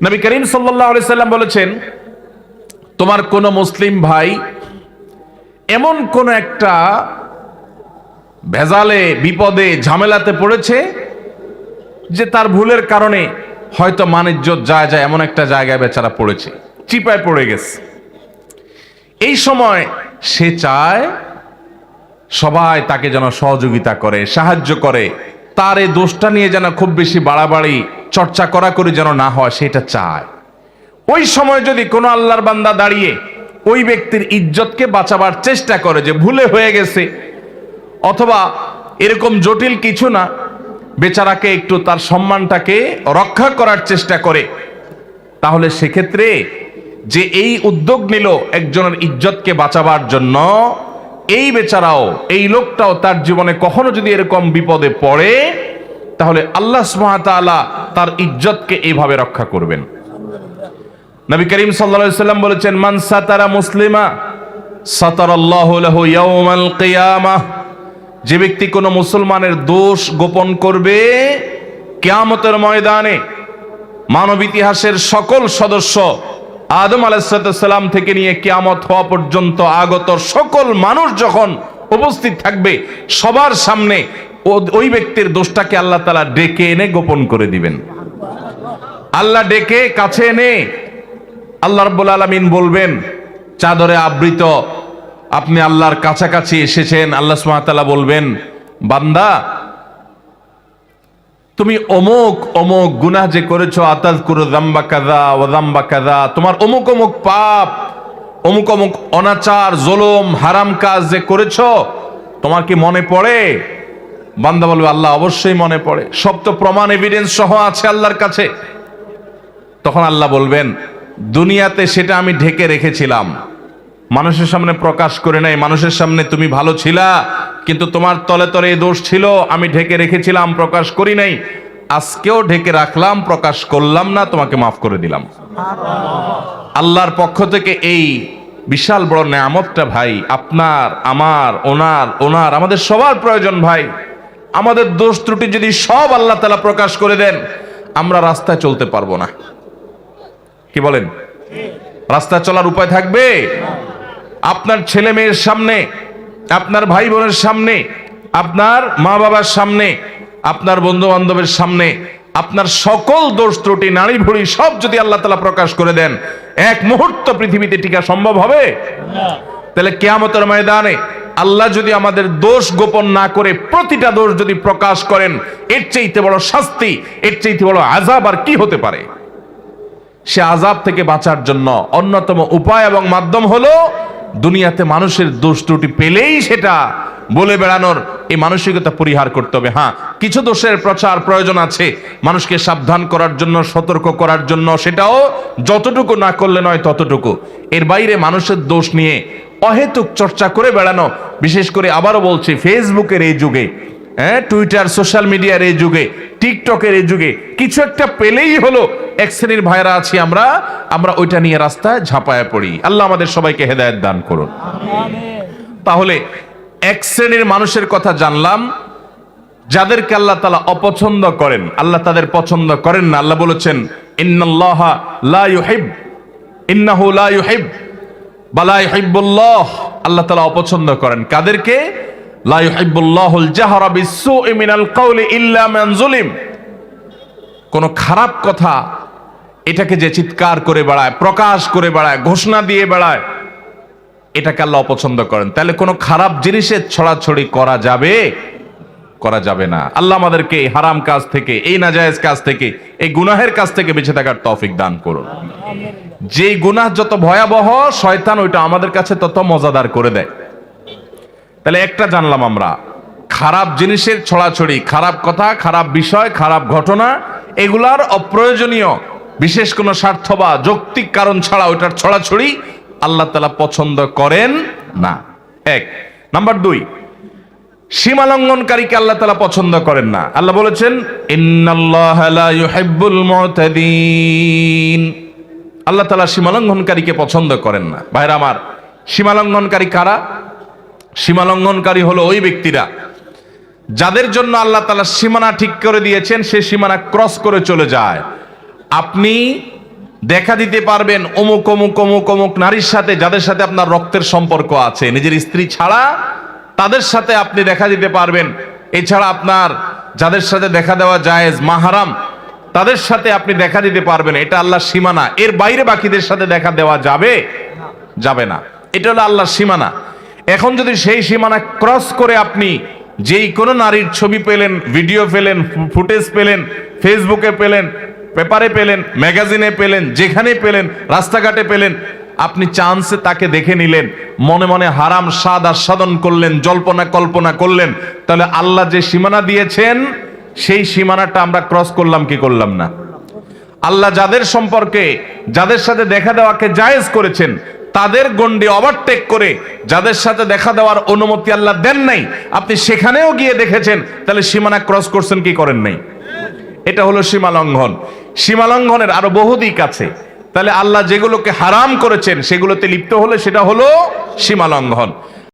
নবী করিম সাল্লাল্লাহু আলাইহি সাল্লাম বলেছেন, তোমার কোন মুসলিম ভাই এমন কোন একটা ভেজালে, বিপদে, ঝামেলাতে পড়েছে যে তার ভুলের কারণে হয়তো মান-ইজ্জত যায় এমন একটা জায়গায় বেচারা পড়েছে, চিপায় পড়ে গেছে। এই সময় সে চায় সবাই তাকে যেন সহযোগিতা করে, সাহায্য করে, তার এই দোষটা নিয়ে যেন খুব বেশি বাড়াবাড়ি চর্চা করা করে যেন না হয়, সেটা চায়। ওই সময় যদি কোনো আল্লাহর বান্দা দাঁড়িয়ে ওই ব্যক্তির ইজ্জতকে বাঁচাবার চেষ্টা করে যে ভুলে হয়ে গেছে, অথবা এরকম জটিল কিছু না, বেচারাকে একটু তার সম্মানটাকে রক্ষা করার চেষ্টা করে, তাহলে সেক্ষেত্রে যে এই উদ্যোগ নিল একজনের ইজ্জতকে বাঁচাবার জন্য, এই বেচারাও, এই লোকটাও তার জীবনে কখনো যদি এরকম বিপদে পড়ে, তাহলে আল্লাহ সুবহানাহু ওয়া তাআলা তার ইজ্জতকে এইভাবে রক্ষা করবেন। নবী করিম সাল্লাল্লাহু আলাইহি সাল্লাম বলেছেন, মান সাতারা মুসলিমা সাতারাল্লাহু লাহু ইয়াউমাল কিয়ামাহ। যে ব্যক্তি কোনো মুসলমানের দোষ গোপন করবে, কিয়ামতের ময়দানে মানব ইতিহাসের সকল সদস্য, আদম আলাইহিস সালাম থেকে নিয়ে কিয়ামত হওয়া পর্যন্ত আগত সকল মানুষ যখন উপস্থিত থাকবে, সবার সামনে ওই ব্যক্তির দোষটাকে আল্লাহ তাআলা ডেকে এনে গোপন করে দিবেন। আল্লাহ ডেকে কাছে এনে আল্লাহ রাব্বুল আলামিন বলবেন, চাদরে আবৃত, আপনি আল্লাহর কাছাকাছি এসেছেন। আল্লাহ সুবহানাহু ওয়া তাআলা বলবেন, বান্দা তুমি অমুক অমুক গুনাহ যে করেছো, আতাযকুরু যামবা কাযা ওয়া যামবা কাযা, তোমার অমুক অমুক পাপ, অমুক অমুক অনাচার, জুলুম, হারাম কাজ যে করেছো, তোমার কি মনে পড়ে? বান্দা বলবে, আল্লাহ অবশ্যই মনে পড়ে, সব তো প্রমাণ এভিডেন্স সহ আছে আল্লাহর কাছে। তখন আল্লাহ বলবেন, দুনিয়াতে সেটা আমি ঢেকে রেখেছিলাম, মানুষের সামনে প্রকাশ করে নাই। মানুষের সামনে তুমি ভালো ছিলা, কিন্তু তোমার তলে তলে এই দোষ ছিল, আমি ঢেকে রেখেছিলাম, প্রকাশ করি নাই। আজকেও ঢেকে রাখলাম, প্রকাশ করলাম না, তোমাকে মাফ করে দিলাম। আল্লাহর পক্ষ থেকে এই বিশাল বড় নেয়ামতটা ভাই, আপনার, আমার, ওনার আমাদের সবার প্রয়োজন ভাই। আমাদের দোষ ত্রুটি যদি সব আল্লাহ তাআলা প্রকাশ করে দেন, আমরা রাস্তায় চলতে পারবো না। কি বলেন? রাস্তায় চলার উপায় থাকবে? আপনার ছেলে মেয়ের সামনে, আপনার ভাই বোনের সামনে, আপনার মা বাবার সামনে, আপনার বন্ধু বান্ধবের সামনে আপনার সকল দোষ ত্রুটি, নাড়ি ভুড়ি সব যদি আল্লাহ তাআলা প্রকাশ করে দেন, এক মুহূর্ত পৃথিবীতে টিকা সম্ভব হবে? তাহলে কিয়ামতের ময়দানে আল্লাহ যদি আমাদের দোষ গোপন না করে প্রতিটা দোষ যদি প্রকাশ করেন, এর চাইতে বড় শাস্তি, এর চাইতে বড় আযাব আর কি হতে পারে? সে আযাব থেকে বাঁচার জন্য অন্যতম উপায় এবং মাধ্যম হলো দুনিয়াতে মানুষের দোষ ত্রুটি পেলেই সেটা বলে বেড়ানোর এই মানসিকতা পরিহার করতে হবে। হ্যাঁ, কিছু দোষের প্রচার প্রয়োজন আছে, মানুষকে সাবধান করার জন্য, সতর্ক করার জন্য, সেটাও যতটুকু না করলে নয় ততটুকু। এর বাইরে মানুষের দোষ নিয়ে অহেতুক চর্চা করে বেড়ানো, বিশেষ করে আবারও বলছি, ফেসবুকের এই যুগে, টুইটার, সোশ্যাল মিডিয়ার এই যুগে, টিকটকের এই যুগে, কিছু একটা পেলেই হলো এক শ্রেণীর ভাইরা আছি আমরা ওইটা নিয়ে রাস্তায় ঝাঁপায় পড়ি। আল্লাহ আমাদের সবাইকে হেদায়েত দান করুন। তাহলে এক শ্রেণীর মানুষের কথা জানলাম, যাদেরকে আল্লাহ তাআলা অপছন্দ করেন, আল্লাহ তাদের পছন্দ করেন না। আল্লাহ বলেছেন, ইন্নাল্লাহা লা ইউহিব, ইন্নাহু লা ইউহিব বা লা ইউহিব্বুল্লাহ। আল্লাহ তাআলা অপছন্দ করেন কাদেরকে? লা ইউহিব্বুল্লাহুল জাহরা বিসসুই মিনাল কাওলি ইল্লা মান যুলিম। কোন খারাপ কথা এটাকে যে চিৎকার করে বেড়ায়, প্রকাশ করে বেড়ায়, ঘোষণা দিয়ে বেড়ায়, এটাকে আল্লাহ অপছন্দ করেন। তাহলে কোনো খারাপ জিনিসের ছড়াছড়ি করা যাবে? করা যাবে না। আল্লাহ আমাদেরকে এই হারাম কাজ থেকে, এই নাজায়েজ কাজ থেকে, এই গুনাহের কাজ থেকে বেঁচে থাকার তৌফিক দান করুন। যেই গুনাহ যত ভয়াবহ, শয়তান ওইটা আমাদের কাছে তত মজাদার করে দেয়। তাহলে একটা জানলাম আমরা, খারাপ জিনিসের ছড়াছড়ি, খারাপ কথা, খারাপ বিষয়, খারাপ ঘটনা, এগুলার অপ্রয়োজনীয় বিশেষ কোনো স্বার্থ বা যৌক্তিক কারণ ছাড়া ওইটার ছড়াছড়ি আল্লাহ তাআলা পছন্দ করেন না। এক নাম্বার 2, সীমা লঙ্ঘনকারীকে আল্লাহ তাআলা পছন্দ করেন না। আল্লাহ বলেছেন, ইন্নাল্লাহা লা ইউহিব্বুল মুতাদিন। আল্লাহ তাআলা সীমা লঙ্ঘনকারীকে পছন্দ করেন না। ভাইরা আমার, সীমা লঙ্ঘনকারী কারা? সীমা লঙ্ঘনকারী হলো ওই ব্যক্তিরা যাদের জন্য আল্লাহ তাআলা সীমানা ঠিক করে দিয়েছেন, সে সীমানা ক্রস করে চলে যায়। আপনি দেখা দিতে পারবেন অমুক অমুক অমুক অমুক নারীর সাথে, যাদের সাথে আপনার রক্তের সম্পর্ক আছে, নিজের স্ত্রী ছাড়া তাদের সাথে আপনি দেখা দিতে পারবেন। এছাড়া আপনার যাদের সাথে দেখা দেওয়া জায়েজ, মাহারাম, তাদের সাথে আপনি দেখা দিতে পারবেন। এটা আল্লাহর সীমানা, এর বাইরে বাকিদের সাথে দেখা দেওয়া যাবে যাবে না। এটা হলো আল্লাহর সীমানা। এখন যদি সেই সীমানা ক্রস করে আপনি যেই কোনো নারীর ছবি পেলেন, ভিডিও পেলেন, ফুটেজ পেলেন, ফেসবুকে পেলেন, পেপারে পেলেন, ম্যাগাজিনে পেলেন, যেখানে পেলেন, রাস্তাঘাটে পেলেন, আপনি চান্সে তাকে দেখে নিলেন, মনে মনে হারাম স্বাদ আস্বাদন করলেন, জল্পনা কল্পনা করলেন, তাহলে আল্লাহ যে সীমানা দিয়েছেন সেই সীমানাটা আমরা ক্রস করলাম কি করলাম না? আল্লাহ যাদের সম্পর্কে, যাদের সাথে দেখা দেওয়াকে জায়েজ করেছেন, তাদের গণ্ডি ওভারটেক করে যাদের সাথে দেখা দেওয়ার অনুমতি আল্লাহ দেন নাই, আপনি সেখানেও গিয়ে দেখেছেন, তাহলে সীমানা ক্রস করছেন কি করেন নাই? এটা হলো সীমা লঙ্ঘন। সীমা লঙ্ঘনের আরো বহু দিক আছে। তাহলে আল্লাহ যেগুলোকে হারাম করেছেন সেগুলোতে লিপ্ত হলে সেটা হলো সীমা লঙ্ঘন।